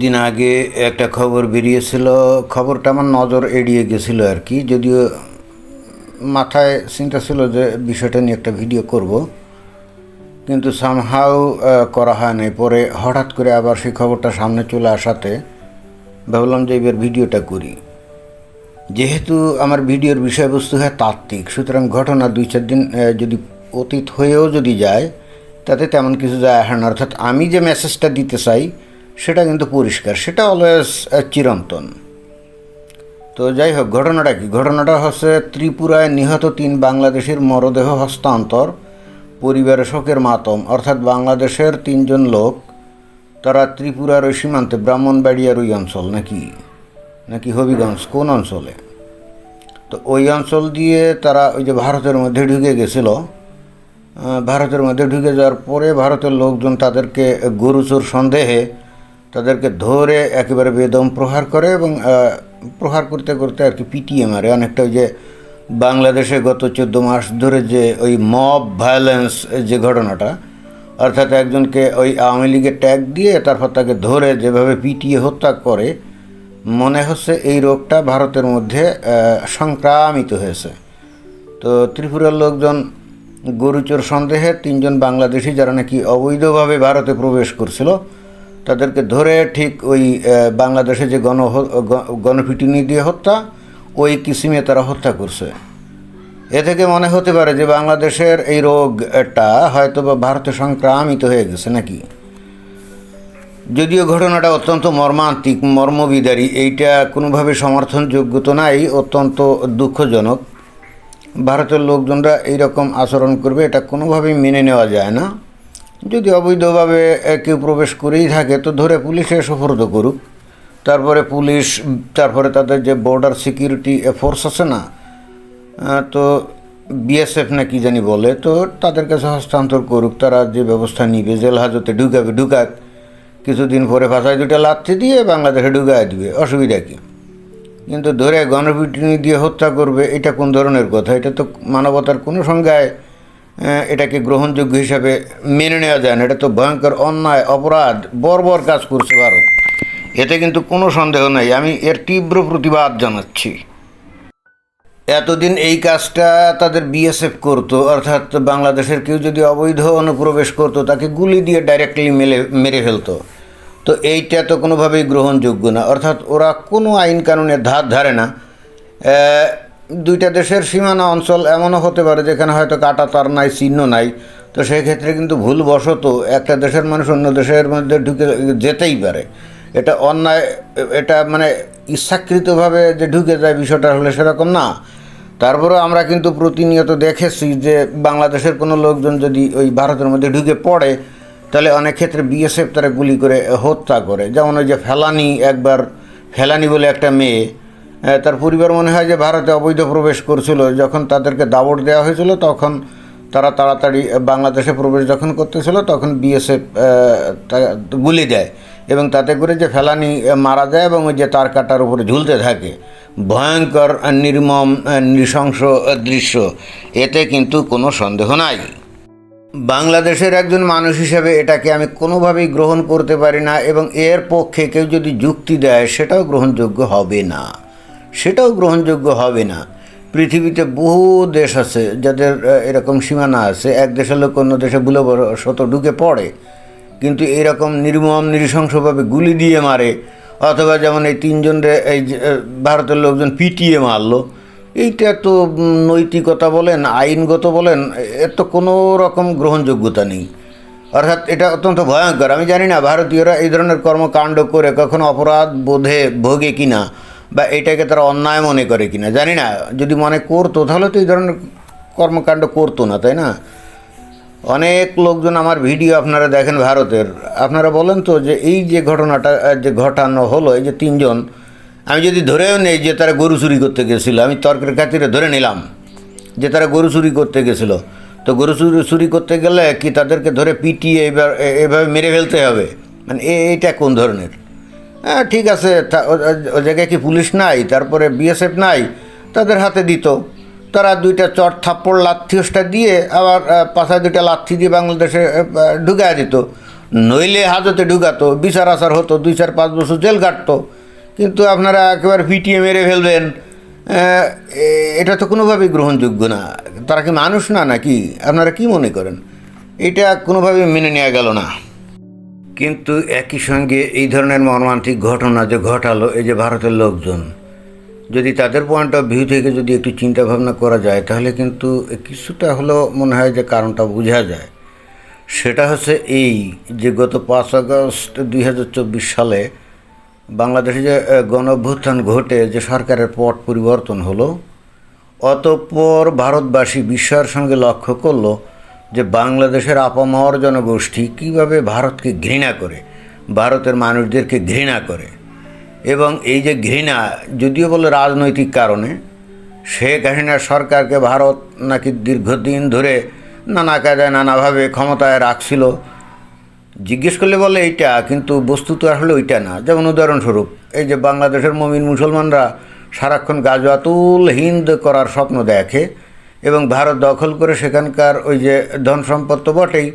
দিন আগে একটা খবর বেরিয়েছিল। খবরটা আমার নজর এড়িয়ে গেছিল আর কি, যদিও মাথায় চিন্তা ছিল যে বিষয়টা নিয়ে একটা ভিডিও করব, কিন্তু সামহাও করা হয় নাই। পরে হঠাৎ করে আবার সেই খবরটা সামনে চলে আসাতে ভাবলাম যে এবার ভিডিওটা করি। যেহেতু আমার ভিডিওর বিষয়বস্তু হয় তাত্ত্বিক, সুতরাং ঘটনা 2-4 দিন যদি অতীত হয়েও যদি যায় তাতে তেমন কিছু যায় আসে না। অর্থাৎ আমি যে মেসেজটা দিতে চাই সেটা কিন্তু পরিষ্কার, সেটা অলওয়েজ চিরন্তন। তো যাই হোক, ঘটনাটা কি? ঘটনাটা হচ্ছে ত্রিপুরায় নিহত 3 বাংলাদেশের মরদেহ হস্তান্তর, পরিবারের শোকের মাতম। অর্থাৎ বাংলাদেশের 3 জন লোক, তারা ত্রিপুরার ওই সীমান্তে ব্রাহ্মণবাড়িয়ার ওই অঞ্চল নাকি হবিগঞ্জ, কোন অঞ্চলে, তো ওই অঞ্চল দিয়ে তারা ওই যে ভারতের মধ্যে ঢুকে গেছিল। ভারতের মধ্যে ঢুকে যাওয়ার পরে ভারতের লোকজন তাদেরকে গরুচোর সন্দেহে তাদেরকে ধরে একেবারে বেদম প্রহার করে এবং প্রহার করতে করতে আর কি পিটিয়ে মারে। অনেকটা ওই যে বাংলাদেশে গত 14 মাস ধরে যে ওই মব ভায়োলেন্স যে ঘটনাটা, অর্থাৎ একজনকে ওই আওয়ামী লীগের ট্যাগ দিয়ে তারপর তাকে ধরে যেভাবে পিটিয়ে হত্যা করে, মনে হচ্ছে এই রোগটা ভারতের মধ্যে সংক্রামিত হয়েছে। তো ত্রিপুরার লোকজন গরুচোর সন্দেহে 3 জন বাংলাদেশি যারা নাকি অবৈধভাবে ভারতে প্রবেশ করছিল তাদেরকে ধরে ঠিক ওই বাংলাদেশে যে গণপিটুনি দিয়ে হত্যা, ওই কিসিমে তারা হত্যা করছে। এ থেকে মনে হতে পারে যে বাংলাদেশের এই রোগটা হয়তো বা ভারতে সংক্রামিত হয়ে গেছে নাকি। যদিও ঘটনাটা অত্যন্ত মর্মান্তিক, মর্মবিদারী, এইটা কোনোভাবে সমর্থনযোগ্য তো নাই, অত্যন্ত দুঃখজনক। ভারতের লোকজনরা এইরকম আচরণ করবে এটা কোনোভাবেই মেনে নেওয়া যায় না। যদি অবৈধভাবে কেউ প্রবেশ করেই থাকে তো ধরে পুলিশে সোপর্দ করুক, তারপরে পুলিশ, তারপরে তাদের যে বর্ডার সিকিউরিটি ফোর্স আছে না, তো বিএসএফ না কি জানি বলে, তো তাদের কাছে হস্তান্তর করুক, তারা যে ব্যবস্থা নিবে। জেল হাজতে ঢুকাক, কিছুদিন পরে ভাষায় 2টা লাথি দিয়ে বাংলাদেশে ঢুকায় দিবে, অসুবিধা কী? কিন্তু ধরে গণপিটুনি দিয়ে হত্যা করবে, এটা কোন ধরনের কথা? এটা তো মানবতার কোনো সংজ্ঞায় এটাকে গ্রহণযোগ্য হিসাবে মেনে নেওয়া যায় না। এটা তো ভয়ঙ্কর অন্যায়, অপরাধ, বর্বর কাজ করছে ভারত, এতে কিন্তু কোনো সন্দেহ নাই। আমি এর তীব্র প্রতিবাদ জানাচ্ছি। এতদিন এই কাজটা তাদের বিএসএফ করতো, অর্থাৎ বাংলাদেশের কেউ যদি অবৈধ অনুপ্রবেশ করতো তাকে গুলি দিয়ে ডাইরেক্টলি মেরে ফেলতো। তো এইটা তো কোনোভাবেই গ্রহণযোগ্য না। অর্থাৎ ওরা কোনো আইন কানুনের ধার ধারে না। 2টা দেশের সীমানা অঞ্চল এমনও হতে পারে যেখানে হয়তো কাটা তার নাই, চিহ্ন নাই, তো সেক্ষেত্রে কিন্তু ভুলবশত একটা দেশের মানুষ অন্য দেশের মধ্যে ঢুকে যেতেই পারে। এটা অন্যায়, এটা মানে ইচ্ছাকৃতভাবে যে ঢুকে যায় বিষয়টা হলে সেরকম না। তারপরেও আমরা কিন্তু প্রতিনিয়ত দেখেছি যে বাংলাদেশের কোনো লোকজন যদি ওই ভারতের মধ্যে ঢুকে পড়ে তাহলে অনেক ক্ষেত্রে বিএসএফ তারা গুলি করে হত্যা করে। যেমন ওই যে ফেলানি বলে একটা মেয়ে, তার পরিবার মনে হয় যে ভারতে অবৈধ প্রবেশ করছিল, যখন তাদেরকে দাবড় দেওয়া হয়েছিল তখন তারা তাড়াতাড়ি বাংলাদেশে প্রবেশ যখন করতেছিল তখন বিএসএফ গুলি দেয় এবং তাতে করে যে ফেলানি মারা যায় এবং ওই যে তার কাটার উপরে ঝুলতে থাকে। ভয়ঙ্কর, নির্মম, নৃশংস দৃশ্য, এতে কিন্তু কোনো সন্দেহ নাই। বাংলাদেশের একজন মানুষ হিসেবে এটাকে আমি কোনোভাবেই গ্রহণ করতে পারি না এবং এর পক্ষে কেউ যদি যুক্তি দেয় সেটাও গ্রহণযোগ্য হবে না। পৃথিবীতে বহু দেশ আছে যাদের এরকম সীমানা আছে, এক দেশের লোক অন্য দেশে ভুলবশত ঢুকে পড়ে কিন্তু এরকম নির্মম নৃশংসভাবে গুলি দিয়ে মারে, অথবা যেমন এই 3 জনের এই ভারতের লোকজন পিটিয়ে মারলো। এইটা তো নৈতিকতা বলেন, আইনগত বলেন, এর তো কোনো রকম গ্রহণযোগ্যতা নেই। অর্থাৎ এটা অত্যন্ত ভয়ঙ্কর। আমি জানি না ভারতীয়রা এই ধরনের কর্মকাণ্ড করে কখনো অপরাধ বোধে ভোগে কিনা বা এটাকে তারা অন্যায় মনে করে কিনা জানি না। যদি মনে করতো তাহলে তো এই ধরনের কর্মকাণ্ড করতো না, তাই না? অনেক লোকজন আমার ভিডিও আপনারা দেখেন ভারতের, আপনারা বলেন তো যে এই যে ঘটনাটা যে ঘটানো হলো, এই যে 3 জন, আমি যদি ধরেও নেই যে তারা গরু চুরি করতে গেছিলো, আমি তর্কের খাতিরে ধরে নিলাম যে তারা গরু চুরি করতে গেছিলো, তো গরু চুরি করতে গেলে কি তাদেরকে ধরে পিটিয়ে এভাবে মেরে ফেলতে হবে? মানে এইটা কোন ধরনের? হ্যাঁ ঠিক আছে, ওই জায়গায় কি পুলিশ নাই, তারপরে বিএসএফ নাই, তাদের হাতে দিত, তারা 2টা চট থাপ্পড় লাথি ওষ্টা দিয়ে আবার পাশায় 2টা লাথি দিয়ে বাংলাদেশে ঢুকায় দিত, নইলে হাজতে ঢুকাতো, বিচার আচার হতো, 2-4-5 বছর জেল কাটতো। কিন্তু আপনারা একেবারে পিটিয়ে মেরে ফেলবেন, এটা তো কোনোভাবেই গ্রহণযোগ্য না। তারা কি মানুষ না নাকি? আপনারা কি মনে করেন? এটা কোনোভাবেই মেনে নেওয়া গেল না। কিন্তু একই সঙ্গে এই ধরনের মর্মান্তিক ঘটনা যে ঘটালো এই যে ভারতের লোকজন, যদি তাদের পয়েন্ট অফ ভিউ থেকে যদি একটু চিন্তা ভাবনা করা যায় তাহলে কিন্তু কিছুটা হলেও মনে হয় যে কারণটা বোঝা যায়। সেটা হচ্ছে এই যে গত 5 আগস্ট 2024 সালে বাংলাদেশে যে গণ অভ্যুত্থান ঘটে যে সরকারের পট পরিবর্তন হলো, অতঃপর ভারতবাসী বিস্ময়ের সঙ্গে লক্ষ্য করলো যে বাংলাদেশের আপামর জনগোষ্ঠী কীভাবে ভারতকে ঘৃণা করে, ভারতের মানুষদেরকে ঘৃণা করে। এবং এই যে ঘৃণা, যদিও বলে রাজনৈতিক কারণে, শেখ হাসিনার সরকারকে ভারত নাকি দীর্ঘদিন ধরে নানা কায়দায় নানাভাবে ক্ষমতায় রাখছিল। জিজ্ঞেস করলে বলে এইটা, কিন্তু বস্তুত আসলে ওইটা না। যেমন উদাহরণস্বরূপ এই যে বাংলাদেশের মুমিন মুসলমানরা সারাক্ষণ গাজওয়াতুল হিন্দ করার স্বপ্ন দেখে এবং ভারত দখল করে সেখানকার ওই যে ধন সম্পদ তো বটেই,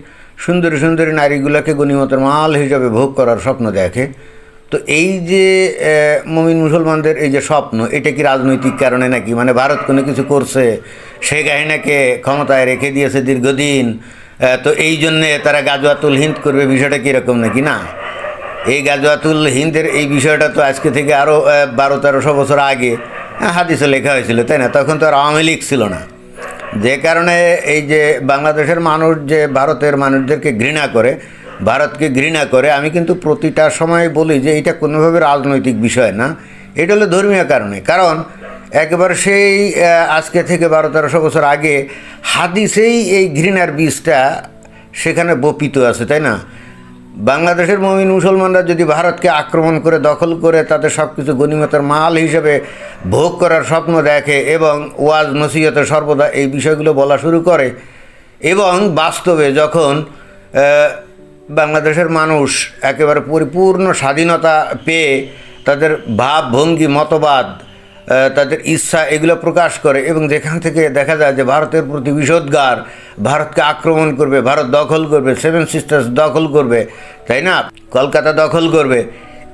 সুন্দরী সুন্দরী নারীগুলোকে গনিমতের মাল হিসাবে ভোগ করার স্বপ্ন দেখে। তো এই যে মুমিন মুসলমানদের এই যে স্বপ্ন, এটা কি রাজনৈতিক কারণে নাকি? মানে ভারত কোনো কিছু করছে, শেখ হাসিনাকে ক্ষমতায় রেখে দিয়েছে দীর্ঘদিন, তো এই জন্যে তারা গাজওয়াতুল হিন্দ করবে, বিষয়টা কীরকম নাকি? না, এই গাজওয়াতুল হিন্দের এই বিষয়টা তো আজকে থেকে আরও 12-1300 বছর আগে হাদিসে লেখা হয়েছিল, তাই না? তখন তো আর আওয়ামী লীগ ছিল না। যে কারণে এই যে বাংলাদেশের মানুষ যে ভারতের মানুষদেরকে ঘৃণা করে, ভারতকে ঘৃণা করে, আমি কিন্তু প্রতিটা সময় বলি যে এটা কোনোভাবে রাজনৈতিক বিষয় না, এটা হলো ধর্মীয় কারণে। কারণ একেবারে সেই আজকে থেকে 12-1300 বছর আগে হাদিসেই এই ঘৃণার বীজটা সেখানে বপিত আছে, তাই না? বাংলাদেশের মুমিন মুসলমানরা যদি ভারতকে আক্রমণ করে দখল করে তাদের সব কিছু গনিমতের মাল হিসেবে ভোগ করার স্বপ্ন দেখে এবং ওয়াজ নসিহতে সর্বদা এই বিষয়গুলো বলা শুরু করে, এবং বাস্তবে যখন বাংলাদেশের মানুষ একেবারে পরিপূর্ণ স্বাধীনতা পেয়ে তাদের ভাবভঙ্গি, মতবাদ, তাদের ইচ্ছা এগুলো প্রকাশ করে এবং যেখান থেকে দেখা যায় যে ভারতের প্রতি বিষোদ্গার, ভারতকে আক্রমণ করবে, ভারত দখল করবে, 7 সিস্টার্স দখল করবে, তাই না, কলকাতা দখল করবে,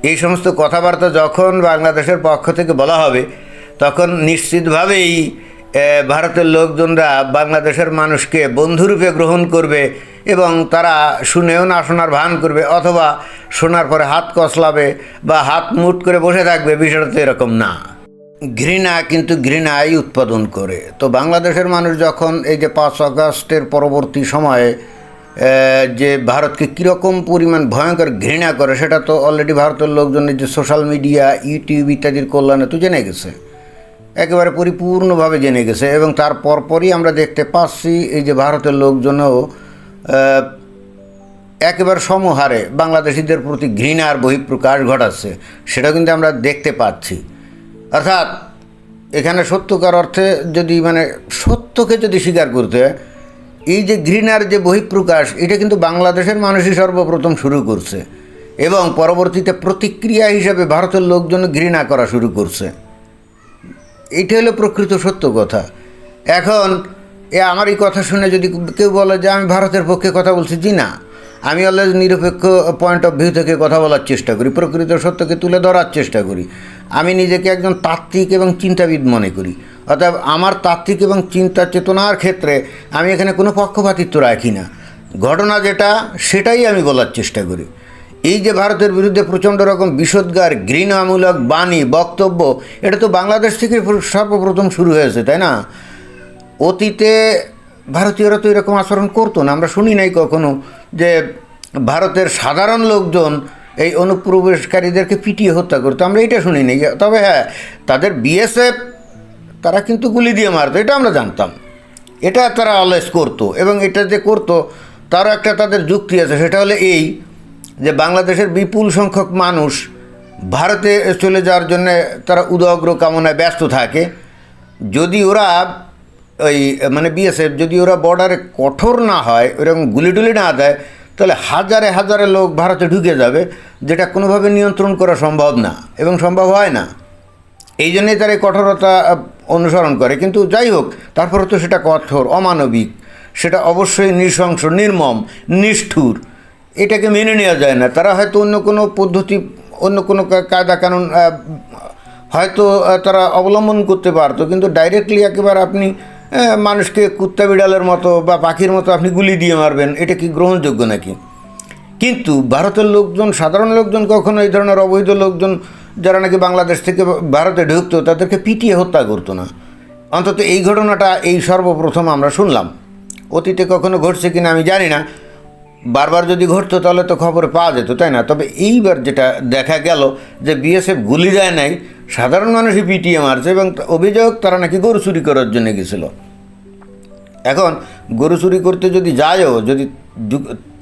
এই সমস্ত কথাবার্তা যখন বাংলাদেশের পক্ষ থেকে বলা হবে তখন নিশ্চিতভাবেই ভারতের লোকজনরা বাংলাদেশের মানুষকে বন্ধুরূপে গ্রহণ করবে এবং তারা শুনেও না শোনার ভান করবে, অথবা শোনার পরে হাত কসলাবে বা হাত মুট করে বসে থাকবে। বিষয়টা তো এরকম না। ঘৃণা কিন্তু ঘৃণাই উৎপাদন করে। তো বাংলাদেশের মানুষ যখন এই যে 5 আগস্টের পরবর্তী সময়ে যে ভারতকে কীরকম পরিমাণ ভয়ঙ্কর ঘৃণা করে সেটা তো অলরেডি ভারতের লোকজনের যে সোশ্যাল মিডিয়া, ইউটিউব ইত্যাদির কল্যাণে তো জেনে গেছে, একেবারে পরিপূর্ণভাবে জেনে গেছে। এবং তার পরপরই আমরা দেখতে পাচ্ছি এই যে ভারতের লোকজনও একেবারে সমহারে বাংলাদেশিদের প্রতি ঘৃণার বহিঃপ্রকাশ ঘটাচ্ছে, সেটা কিন্তু আমরা দেখতে পাচ্ছি। অর্থাৎ এখানে সত্যকার অর্থে যদি মানে সত্যকে যদি স্বীকার করতে হয়, এই যে ঘৃণার যে বহিঃপ্রকাশ এটা কিন্তু বাংলাদেশের মানুষই সর্বপ্রথম শুরু করছে এবং পরবর্তীতে প্রতিক্রিয়া হিসাবে ভারতের লোকজন ঘৃণা করা শুরু করছে। এইটা হলো প্রকৃত সত্য কথা। এখন আমার এই কথা শুনে যদি কেউ বলে যে আমি ভারতের পক্ষে কথা বলছি, জি না, আমি অলওয়েজ নিরপেক্ষ পয়েন্ট অফ ভিউ থেকে কথা বলার চেষ্টা করি, প্রকৃত সত্যকে তুলে ধরার চেষ্টা করি। আমি নিজেকে একজন তাত্ত্বিক এবং চিন্তাবিদ মনে করি। অর্থাৎ আমার তাত্ত্বিক এবং চিন্তা চেতনার ক্ষেত্রে আমি এখানে কোনো পক্ষপাতিত্ব রাখি না। ঘটনা যেটা সেটাই আমি বলার চেষ্টা করি। এই যে ভারতের বিরুদ্ধে প্রচণ্ড রকম বিষোদ্গার, ঘৃণামূলক বাণী, বক্তব্য, এটা তো বাংলাদেশ থেকে সর্বপ্রথম শুরু হয়েছে, তাই না? অতীতে ভারতীয়রা তো এরকম আচরণ করতো না। আমরা শুনি নাই কখনো যে ভারতের সাধারণ লোকজন এই অনুপ্রবেশকারীদেরকে পিটিয়ে হত্যা করতো, আমরা এটা শুনি নাই। তবে হ্যাঁ, তাদের বিএসএফ তারা কিন্তু গুলি দিয়ে মারতো, এটা আমরা জানতাম, এটা তারা অলওয়েজ করতো। এবং এটা যে করতো তারও একটা তাদের যুক্তি আছে, সেটা হলো এই যে বাংলাদেশের বিপুল সংখ্যক মানুষ ভারতে চলে যাওয়ার জন্যে তারা উদগ্র কামনায় ব্যস্ত থাকে। যদি ওরা ওই মানে বিএসএফ যদি ওরা বর্ডারে কঠোর না হয়, ওরকম গুলি টুলি না দেয়, তাহলে হাজারে হাজারে লোক ভারতে ঢুকে যাবে, যেটা কোনোভাবে নিয়ন্ত্রণ করা সম্ভব না এবং সম্ভব হয় না। এই জন্যই তারা কঠোরতা অনুসরণ করে। কিন্তু যাই হোক, তারপরে তো সেটা কঠোর, অমানবিক, সেটা অবশ্যই নৃশংস, নির্মম, নিষ্ঠুর। এটাকে মেনে নেওয়া যায় না। তারা হয়তো অন্য কোনো পদ্ধতি, অন্য কোনো কায়দা কানুন হয়তো তারা অবলম্বন করতে পারতো, কিন্তু ডাইরেক্টলি একেবারে আপনি মানুষকে কুত্তা বিড়ালের মতো বা পাখির মতো আপনি গুলি দিয়ে মারবেন, এটা কি গ্রহণযোগ্য নাকি? কিন্তু ভারতের লোকজন, সাধারণ লোকজন কখনো এই ধরনের অবৈধ লোকজন যারা নাকি বাংলাদেশ থেকে ভারতে ঢুকতো তাদেরকে পিটিয়ে হত্যা করতো না। অন্তত এই ঘটনাটা এই সর্বপ্রথম আমরা শুনলাম। অতীতে কখনো ঘটছে কিনা আমি জানি না, বারবার যদি ঘটতো তাহলে তো খবরে পাওয়া যেত, তাই না? তবে এইবার যেটা দেখা গেল যে বিএসএফ গুলি দেয় নাই, সাধারণ মানুষই পিটিয়ে মারছে, এবং অভিযোগ তারা নাকি গরু চুরি করার জন্য গেছিলো। এখন গরু চুরি করতে যদি যায়ও, যদি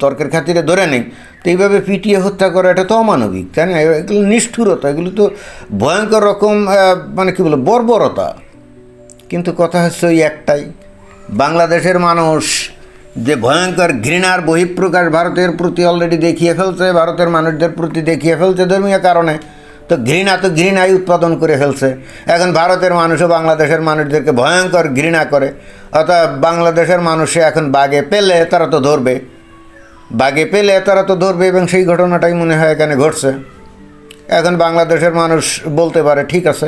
তর্কের খাতিরে ধরে নেই, তো এইভাবে পিটিয়ে হত্যা করা এটা তো অমানবিক, তাই না? এগুলো নিষ্ঠুরতা, এগুলো তো ভয়ঙ্কর রকম মানে কী বলবো, বর্বরতা। কিন্তু কথা হচ্ছে ওই একটাই, বাংলাদেশের মানুষ যে ভয়ঙ্কর ঘৃণার বহিঃপ্রকাশ ভারতের প্রতি অলরেডি দেখিয়ে ফেলছে, ভারতের মানুষদের প্রতি দেখিয়ে ফেলছে ধর্মীয় কারণে, তো ঘৃণাই উৎপাদন করে ফেলছে। এখন ভারতের মানুষও বাংলাদেশের মানুষদেরকে ভয়ঙ্কর ঘৃণা করে, অর্থাৎ বাংলাদেশের মানুষে এখন বাগে পেলে তারা তো ধরবে, এবং সেই ঘটনাটাই মনে হয় এখানে ঘটছে। এখন বাংলাদেশের মানুষ বলতে পারে, ঠিক আছে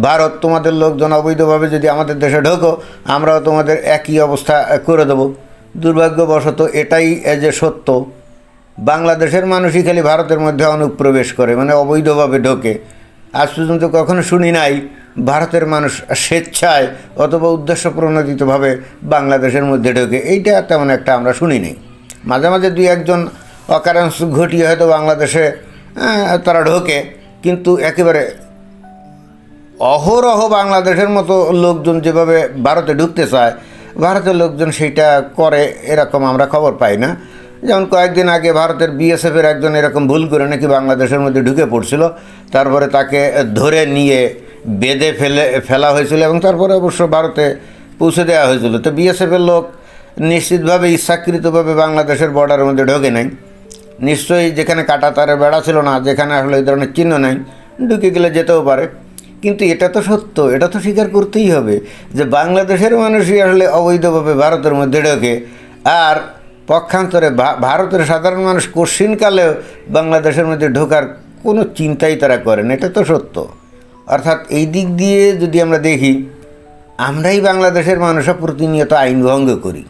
ভারত, তোমাদের লোকজন অবৈধভাবে যদি আমাদের দেশে ঢোকো, আমরাও তোমাদের একই অবস্থা করে দেবো। দুর্ভাগ্যবশত এটাই যে সত্য, বাংলাদেশের মানুষই খালি ভারতের মধ্যে অনুপ্রবেশ করে, মানে অবৈধভাবে ঢোকে। আজ পর্যন্ত কখনো শুনি নাই ভারতের মানুষ স্বেচ্ছায় অথবা উদ্দেশ্য প্রণোদিতভাবে বাংলাদেশের মধ্যে ঢোকে, এইটা তেমন একটা আমরা শুনি নাই। মাঝে মাঝে দুই একজন অকারেন্স ঘটিয়ে হয়তো বাংলাদেশে তারা ঢোকে, কিন্তু একেবারে অহরহ বাংলাদেশের মতো লোকজন যেভাবে ভারতে ঢুকতে চায়, ভারতের লোকজন সেইটা করে এরকম আমরা খবর পাই না। যেমন কয়েকদিন আগে ভারতের বিএসএফের একজন এরকম ভুল করে নাকি বাংলাদেশের মধ্যে ঢুকে পড়ছিল, তারপরে তাকে ধরে নিয়ে বেঁধে ফেলা হয়েছিল, এবং তারপরে অবশ্য ভারতে পৌঁছে দেওয়া হয়েছিল। তো বিএসএফের লোক নিশ্চিতভাবে ইচ্ছাকৃতভাবে বাংলাদেশের বর্ডারের মধ্যে ঢোকে নাই, নিশ্চয়ই যেখানে কাটা তারের বেড়া ছিল না, যেখানে আসলে এই ধরনের চিহ্ন নাই, ঢুকে গেলে যেতেও পারে। কিন্তু এটা তো সত্য, এটা তো স্বীকার করতেই হবে যে বাংলাদেশের মানুষই আসলে অবৈধভাবে ভারতের মধ্যে ঢোকে, আর পক্ষান্তরে ভারতের সাধারণ মানুষ কোশ্চিনকালেও বাংলাদেশের মধ্যে ঢোকার কোনো চিন্তাই তারা করেন, এটা তো সত্য। অর্থাৎ এই দিক দিয়ে যদি আমরা দেখি, আমরাই বাংলাদেশের মানুষরা প্রতিনিয়ত আইন ভঙ্গ করি,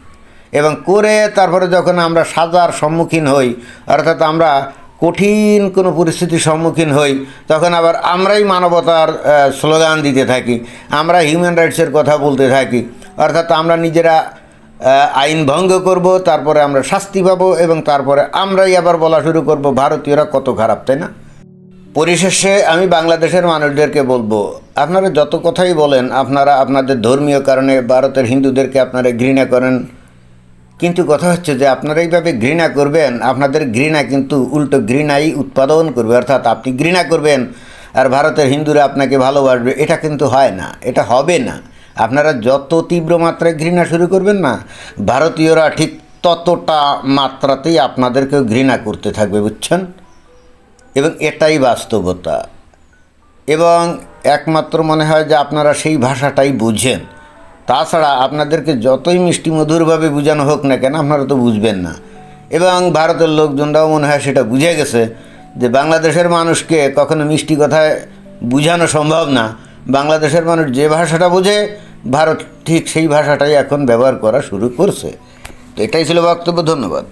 এবং করে তারপরে যখন আমরা সাজার সম্মুখীন হই, অর্থাৎ আমরা কঠিন কোনো পরিস্থিতির সম্মুখীন হই, তখন আবার আমরাই মানবতার স্লোগান দিতে থাকি, আমরা হিউম্যান রাইটসের কথা বলতে থাকি। অর্থাৎ আমরা নিজেরা আইন ভঙ্গ করব, তারপরে আমরা শাস্তি পাবো, এবং তারপরে আমরাই আবার বলা শুরু করব ভারতীয়রা কত খারাপ, তাই না? পরিশেষে আমি বাংলাদেশের মানুষদেরকে বলবো, আপনারা যত কথাই বলেন, আপনারা আপনাদের ধর্মীয় কারণে ভারতের হিন্দুদেরকে আপনারা ঘৃণা করেন, কিন্তু কথা হচ্ছে যে আপনারা এইভাবে ঘৃণা করবেন, আপনাদের ঘৃণা কিন্তু উল্টো ঘৃণাই উৎপাদন করবে। অর্থাৎ আপনি ঘৃণা করবেন আর ভারতের হিন্দুরা আপনাকে ভালোবাসবে, এটা কিন্তু হয় না, এটা হবে না। আপনারা যত তীব্র মাত্রায় ঘৃণা শুরু করবেন না, ভারতীয়রা ঠিক ততটা মাত্রাতেই আপনাদেরকেও ঘৃণা করতে থাকবে, বুঝছেন? এবং এটাই বাস্তবতা। এবং একমাত্র মনে হয় যে আপনারা সেই ভাষাটাই বুঝেন, তাছাড়া আপনাদেরকে যতই মিষ্টি মধুরভাবে বোঝানো হোক না কেন, আপনারা তো বুঝবেন না। এবং ভারতের লোকজনরাও মনে হয় সেটা বুঝে গেছে যে বাংলাদেশের মানুষকে কখনো মিষ্টি কথায় বোঝানো সম্ভব না। বাংলাদেশের মানুষ যে ভাষাটা বোঝে, ভারত ঠিক সেই ভাষাটাই এখন ব্যবহার করা শুরু করছে। তো এটাই ছিল বক্তব্য। ধন্যবাদ।